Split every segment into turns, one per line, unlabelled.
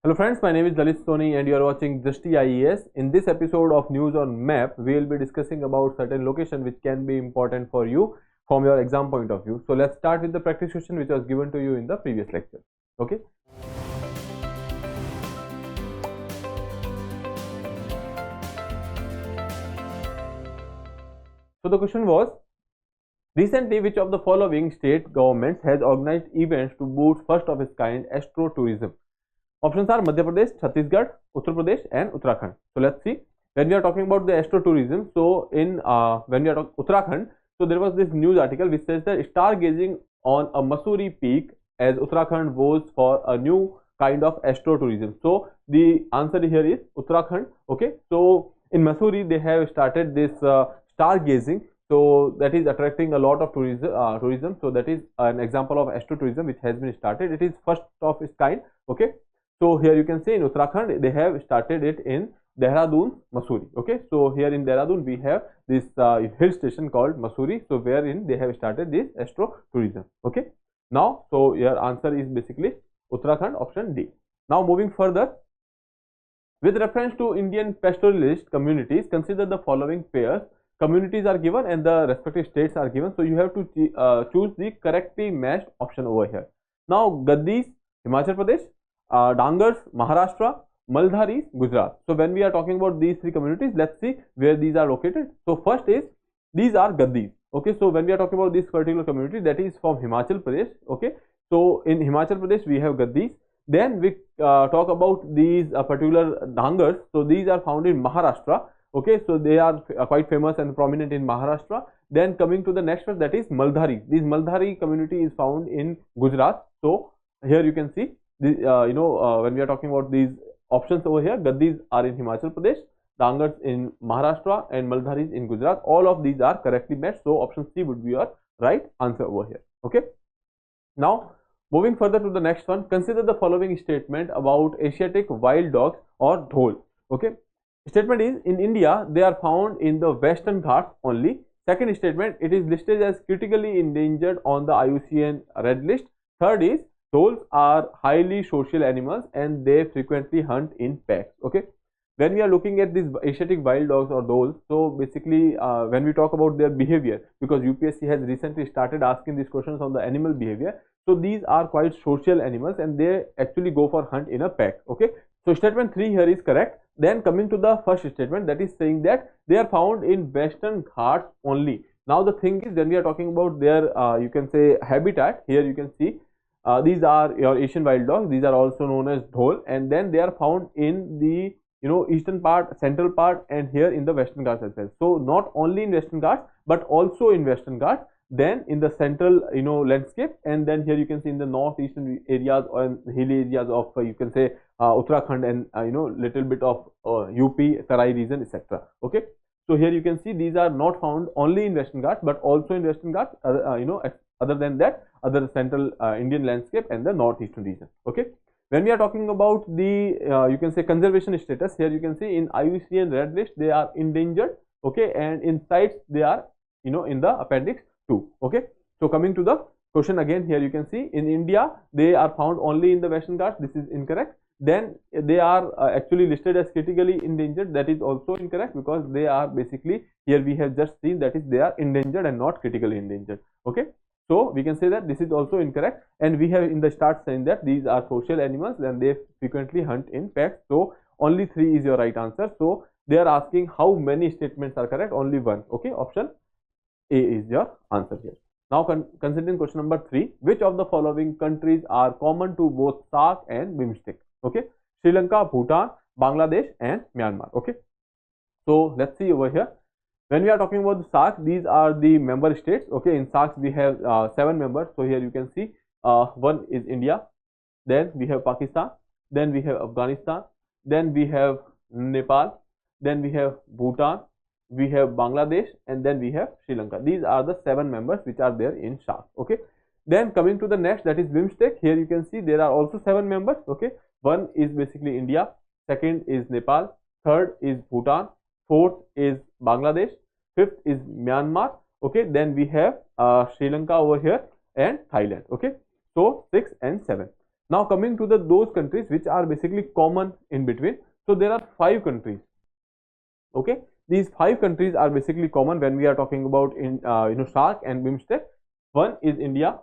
Hello friends, my name is Lalit Soni and you are watching Drishti IAS. In this episode of News on Map, we will be discussing about certain location which can be important for you from your exam point of view. So let's start with the practice question which was given to you in the previous lecture. Okay. So the question was, recently which of the following state governments has organized events to boost first of its kind astro tourism? Options are Madhya Pradesh, Chhattisgarh, Uttar Pradesh and Uttarakhand. So let's see. When we are talking about the astro-tourism, so in when we are talking Uttarakhand, so there was this news article which says that stargazing on a Mussoorie peak as Uttarakhand vows for a new kind of astro-tourism. So the answer here is Uttarakhand. Okay. So in Mussoorie they have started this stargazing. So that is attracting a lot of tourism. So that is an example of astro-tourism which has been started. It is first of its kind. Okay. So here you can see in Uttarakhand they have started it in Dehradun, Mussoorie. Okay, so here in Dehradun we have this hill station called Mussoorie. So wherein they have started this astro tourism. Okay, now so your answer is basically Uttarakhand, option D. Now moving further, with reference to Indian pastoralist communities, consider the following pairs. Communities are given and the respective states are given. So you have to choose the correctly matched option over here. Now Gaddis, Himachal Pradesh, Dhangars, Maharashtra, Maldharis, Gujarat. So when we are talking about these three communities, let's see where these are located. So first is, these are Gaddis. Okay, so when we are talking about this particular community, that is from Himachal Pradesh. Okay, so in Himachal Pradesh we have Gaddis. Then we talk about these particular Dhangars. So these are found in Maharashtra. Okay, so they are quite famous and prominent in Maharashtra. Then coming to the next one, that is Maldhari. This Maldhari community is found in Gujarat. So here you can see, when we are talking about these options over here, Gaddis are in Himachal Pradesh, Dhangars in Maharashtra and Maldharis in Gujarat. All of these are correctly matched. So option C would be your right answer over here. Okay. Now moving further to the next one, consider the following statement about Asiatic wild dogs or dhole. Okay. Statement is, in India they are found in the Western Ghats only. Second statement, it is listed as critically endangered on the IUCN Red List. Third is, dholes are highly social animals and they frequently hunt in packs. Okay, when we are looking at these Asiatic wild dogs or dholes, so basically when we talk about their behavior, because UPSC has recently started asking these questions on the animal behavior, so these are quite social animals and they actually go for hunt in a pack. Okay, so statement 3 here is correct. Then coming to the first statement, that is saying that they are found in Western Ghats only. Now the thing is, when we are talking about their you can say habitat, here you can see these are your Asian wild dogs. These are also known as dhole, and then they are found in the eastern part, central part, and here in the Western Ghats as well. So not only in Western Ghats but also in Western Ghats, then in the central landscape, and then here you can see in the northeastern areas or hilly areas of you can say Uttarakhand and little bit of UP, Tarai region, etc. Okay, so here you can see these are not found only in Western Ghats but also in Western Ghats. Other than that, other central Indian landscape and the northeastern region. Okay, when we are talking about the you can say conservation status, here you can see in IUCN Red List they are endangered. Okay, and in sites they are in the appendix 2. Okay, so coming to the question again, here you can see in India they are found only in the Western Ghats. This is incorrect. Then they are actually listed as critically endangered. That is also incorrect, because they are basically, here we have just seen that is they are endangered and not critically endangered. Okay, so we can say that this is also incorrect, and we have in the start saying that these are social animals and they frequently hunt in packs. So only 3 is your right answer. So they are asking how many statements are correct, only 1. Okay, option A is your answer here. Now considering question number 3, which of the following countries are common to both SAARC and BIMSTEC? Okay, Sri Lanka, Bhutan, Bangladesh and Myanmar. Okay, so let's see over here. When we are talking about the SAARC, these are the member states. Okay, in SAARC we have 7 members. So here you can see one is India, then we have Pakistan, then we have Afghanistan, then we have Nepal, then we have Bhutan, we have Bangladesh, and then we have Sri Lanka. These are the 7 members which are there in SAARC. Okay, then coming to the next, that is BIMSTEC. Here you can see there are also 7 members. Okay, one is basically India, second is Nepal, third is Bhutan, fourth is Bangladesh, fifth is Myanmar. Okay, then we have Sri Lanka over here and Thailand. Okay, so 6 and 7. Now coming to those countries which are basically common in between. So there are 5 countries. Okay, these 5 countries are basically common when we are talking about in SAARC and BIMSTEC. One is India,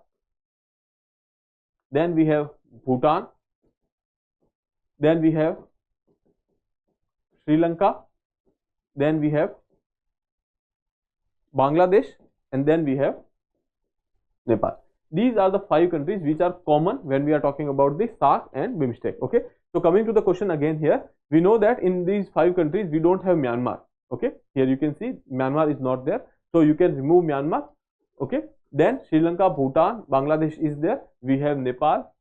then we have Bhutan, then we have Sri Lanka, then we have Bangladesh, and then we have Nepal. These are the 5 countries which are common when we are talking about the SAARC and BIMSTEC. Okay, so coming to the question again here, we know that in these 5 countries we don't have Myanmar. Okay, here you can see Myanmar is not there, so you can remove Myanmar. Okay, then Sri Lanka, Bhutan, Bangladesh is there. We have Nepal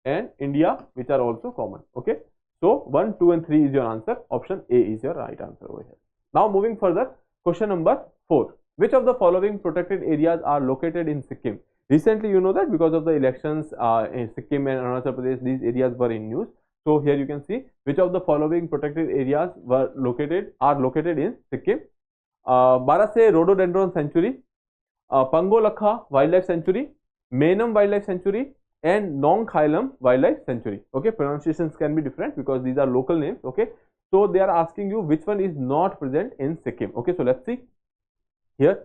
and India, which are also common. Okay, so 1, 2 and 3 is your answer. Option A is your right answer over here. Now moving further, question number 4. Which of the following protected areas are located in Sikkim? Recently, you know that because of the elections in Sikkim and Arunachal Pradesh, these areas were in news. So here you can see which of the following protected areas are located in Sikkim. Barase Rhododendron Sanctuary, Pangolakha Wildlife Sanctuary, Menam Wildlife Sanctuary, and Nong Khailam Wildlife Sanctuary. Okay, pronunciations can be different because these are local names. Okay, so they are asking you which one is not present in Sikkim. Okay, so let's see. Here,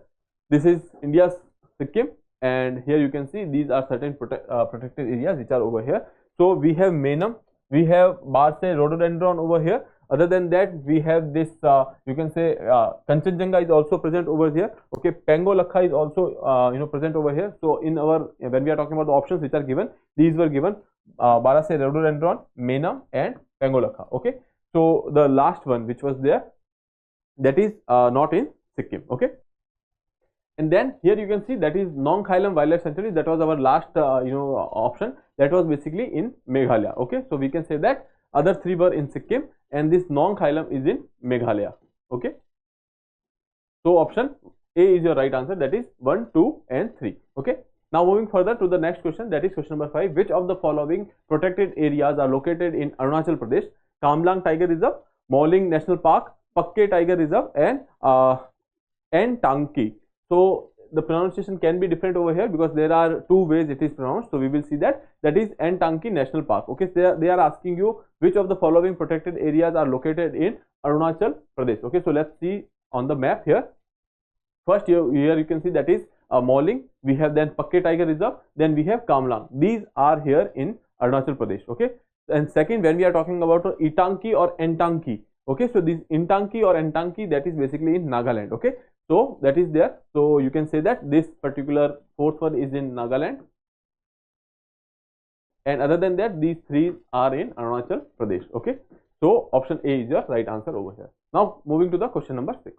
this is India's Sikkim, and here you can see these are certain protected areas which are over here. So we have Menam, we have Barse Rhododendron over here. Other than that, we have this you can say Kanchenjunga is also present over here. Okay, Pangolakha is also present over here. So in our when we are talking about the options which are given, these were given Barase Rhododendron, Menam, and Pangolakha. Okay, so the last one which was there, that is not in Sikkim. Okay. And then here you can see that is Nong Khailam Wildlife Sanctuary. That was our last option. That was basically in Meghalaya. Okay, so we can say that other 3 were in Sikkim and this Nong Khailam is in Meghalaya. Okay, so option A is your right answer. That is 1, 2 and 3. Okay, now moving further to the next question, that is question number 5. Which of the following protected areas are located in Arunachal Pradesh? Kamlang Tiger Reserve, Mauling National Park, Pakke Tiger Reserve, and Tanki. So the pronunciation can be different over here because there are 2 ways it is pronounced. So we will see that is Entanki National Park. Okay, so they are asking you which of the following protected areas are located in Arunachal Pradesh. Okay, so let's see on the map here. First here you can see that is Mauling. We have then Pakke Tiger Reserve. Then we have Kamlang. These are here in Arunachal Pradesh. Okay, and second, when we are talking about Itanki or Entanki. Okay, so this Intanki or Entanki, that is basically in Nagaland. Okay, so that is there. So you can say that this particular 4th one is in Nagaland, and other than that these 3 are in Arunachal Pradesh. Okay, so option A is your right answer over here. Now moving to the question number 6.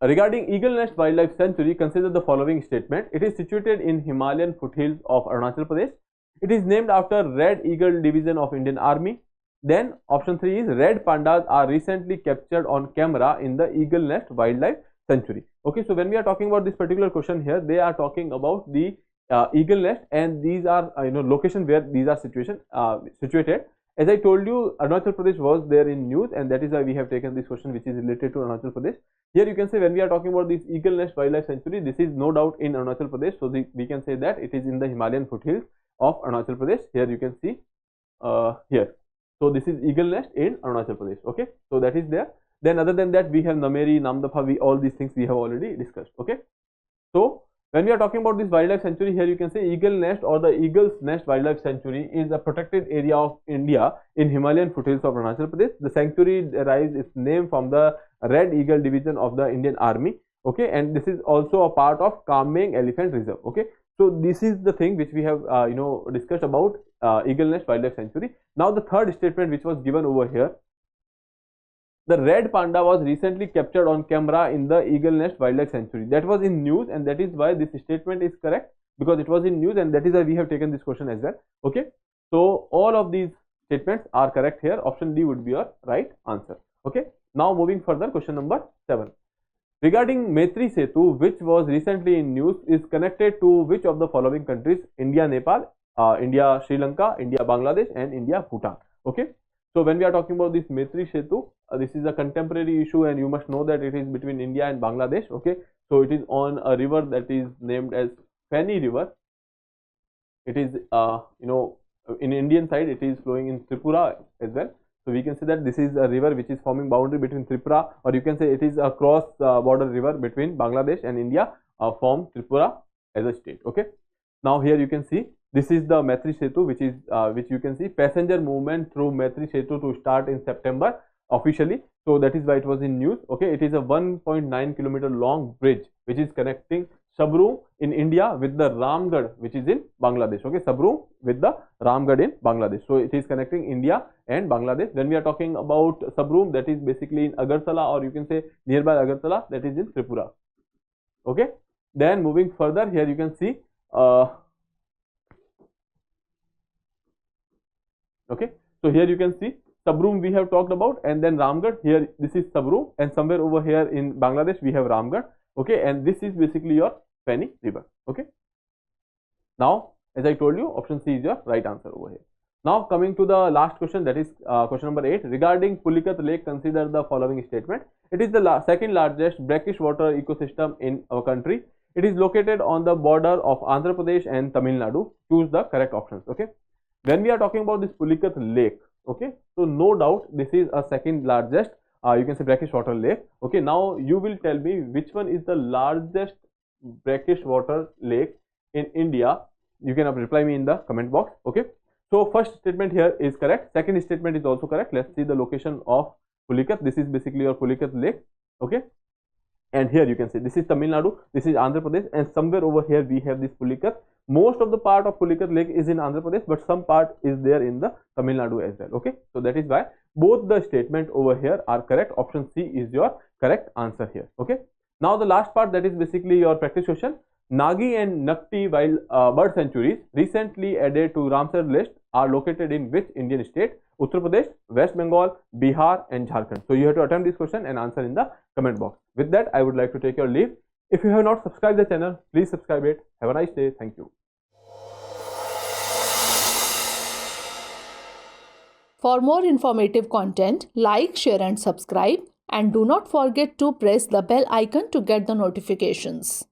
Regarding Eagle Nest Wildlife Sanctuary, consider the following statement. It is situated in Himalayan foothills of Arunachal Pradesh. It is named after Red Eagle Division of Indian Army. Then option 3 is red pandas are recently captured on camera in the Eagle Nest Wildlife Sanctuary. Okay, so when we are talking about this particular question here, they are talking about the Eagle Nest, and these are location where these are situated. As I told you, Arunachal Pradesh was there in news, and that is why we have taken this question which is related to Arunachal Pradesh. Here you can say when we are talking about this Eagle Nest Wildlife Sanctuary, this is no doubt in Arunachal Pradesh. So we can say that it is in the Himalayan foothills of Arunachal Pradesh. Here you can see here. So this is Eagle Nest in Arunachal Pradesh. Okay, so that is there. Then other than that, we have Nameri, Namdapha, all these things we have already discussed. Okay, so when we are talking about this wildlife sanctuary, here you can say Eagle Nest or the Eagle's Nest Wildlife Sanctuary is a protected area of India in Himalayan foothills of Arunachal Pradesh. The sanctuary derives its name from the Red Eagle Division of the Indian Army. Okay, and this is also a part of Kameng Elephant Reserve. Okay, so this is the thing which we have discussed about Eagle Nest Wildlife Sanctuary. Now the third statement which was given over here, the red panda was recently captured on camera in the Eagle Nest Wildlife Sanctuary. That was in news, and that is why this statement is correct, because it was in news, and that is why we have taken this question as well. Okay, so all of these statements are correct here. Option D would be your right answer. Okay, now moving further, question number 7. Regarding Maitri Setu, which was recently in news, is connected to which of the following countries? India, Nepal, India, Sri Lanka, India, Bangladesh, and India, Bhutan. Okay, so when we are talking about this Maitri Setu, this is a contemporary issue, and you must know that it is between India and Bangladesh. Okay, so it is on a river that is named as Feni River. it is in Indian side it is flowing in Tripura as well. So we can say that this is a river which is forming boundary between Tripura, or you can say it is a cross border river between Bangladesh and India, form Tripura as a state. Okay. Now here you can see this is the Maitri Setu, which is which you can see passenger movement through Maitri Setu to start in September officially. So that is why it was in news. Okay, it is a 1.9 kilometer long bridge which is connecting Sabroom in India with the Ramgarh, which is in Bangladesh. Okay, Sabroom with the Ramgarh in Bangladesh. So it is connecting India and Bangladesh. When we are talking about Sabroom, that is basically in Agartala, or you can say nearby Agartala, that is in Tripura. Okay, then moving further, here you can see okay, so here you can see Sabroom we have talked about, and then Ramgarh. Here this is Sabroom, and somewhere over here in Bangladesh we have Ramgarh. Okay, and this is basically your Feni river. Okay, now as I told you, option C is your right answer over here. Now coming to the last question, that is question number 8. Regarding Pulicat Lake, consider the following statement. It is the second largest brackish water ecosystem in our country. It is located on the border of Andhra Pradesh and Tamil Nadu. Choose the correct options. Okay, when we are talking about this Pulicat Lake, okay, so no doubt this is a second largest you can say brackish water lake. Okay, now you will tell me which one is the largest brackish water lake in India. You can reply me in the comment box. Okay, so first statement here is correct, second statement is also correct. Let's see the location of Pulicat. This is basically your Pulicat Lake. Okay, and here you can see this is Tamil Nadu, this is Andhra Pradesh, and somewhere over here we have this Pulicat. Most of the part of Pulicat Lake is in Andhra Pradesh, but some part is there in the Tamil Nadu as well. Okay, so that is why both the statement over here are correct. Option C is your correct answer here. Okay, now the last part, that is basically your practice question. Nagi and Nakti wild bird sanctuaries recently added to Ramsar list are located in which Indian state? Uttar Pradesh, West Bengal, Bihar and Jharkhand. So you have to attempt this question and answer in the comment box. With that, I would like to take your leave. If you have not subscribed the channel, please subscribe it. Have a nice day. Thank you.
For more informative content, like, share and subscribe, and do not forget to press the bell icon to get the notifications.